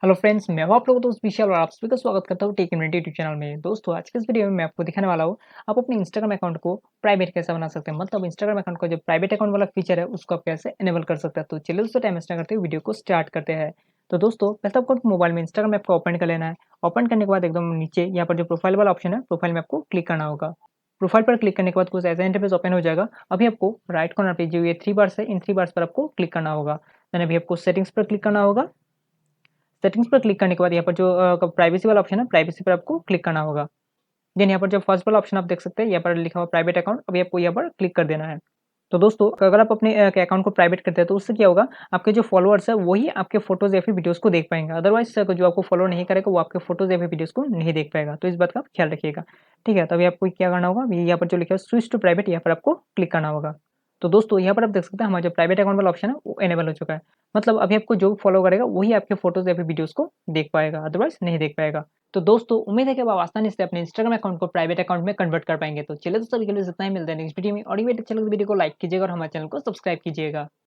Hello friends, मैं हूं आप लोगों का दोस्त विशाल और आप सभी का स्वागत करता हूं टेक इन्वेंटो यूट्यूब चैनल में। दोस्तों, आज के इस वीडियो में मैं आपको दिखाने वाला हूं आप अपने इंस्टाग्राम अकाउंट को प्राइवेट कैसे बना सकते हैं। मतलब इंस्टाग्राम अकाउंट का जो प्राइवेट अकाउंट वाला फीचर है उसको आप कैसे इनेबल कर सकते हैं। तो चलिए दोस्तों, टाइम वेस्ट ना करते हुए वीडियो को स्टार्ट करते हैं। तो दोस्तों, पहले तो आपको मोबाइल में इंस्टाग्राम ऐप को ओपन कर लेना है। ओपन करने के बाद एकदम नीचे यहाँ पर जो प्रोफाइल वाला ऑप्शन है, प्रोफाइल में आपको क्लिक करना होगा। प्रोफाइल पर क्लिक करने के बाद कुछ ऐसा इंटरफेस ओपन हो जाएगा। अभी आपको राइट कॉर्नर पे जो ये थ्री बार्स है, इन थ्री बार्स पर आपको क्लिक करना होगा। देन अभी आपको सेटिंग्स पर क्लिक करना होगा। सेटिंग्स पर क्लिक करने के बाद यहाँ पर जो प्राइवेसी वाला ऑप्शन है, प्राइवेसी पर आपको क्लिक करना होगा। देन यहाँ पर जो फर्स्ट वाला ऑप्शन आप देख सकते हैं, यहाँ पर लिखा हुआ प्राइवेट अकाउंट, अभी आपको यहाँ पर क्लिक कर देना है। तो दोस्तों, अगर आप अपने अकाउंट को प्राइवेट करते हैं तो उससे क्या होगा, आपके जो फॉलोअर्स है वही आपके फोटोज या फिर वीडियोस को देख पाएंगे। अदरवाइज जो आपको फॉलो नहीं करेगा वो आपके फोटोज या फिर वीडियोस को नहीं देख पाएगा। तो इस बात का आप ख्याल रखिएगा। ठीक है, तो अभी आपको क्या करना होगा, अभी यहाँ पर जो लिखा है स्विच टू प्राइवेट, यहाँ पर आपको क्लिक करना होगा। तो दोस्तों, यहाँ पर आप देख सकते हैं हमारा जो प्राइवेट अकाउंट वाला ऑप्शन है वो एनेबल हो चुका है। मतलब अभी आपको जो फॉलो करेगा वही आपके फोटोज या फिर वीडियोस को देख पाएगा, अदरवाइज नहीं देख पाएगा। तो दोस्तों, उम्मीद है कि अब आप आसानी से अपने इंस्टाग्राम अकाउंट को प्राइवेट अकाउंट में कन्वर्ट कर पाएंगे। तो चलिए दोस्तों, अभी के लिए इतना ही, मिलते हैं नेक्स्ट वीडियो में। और ये वीडियो अच्छा लगे तो वीडियो को लाइक कीजिएगा और हमारे चैनल को सब्सक्राइब कीजिएगा।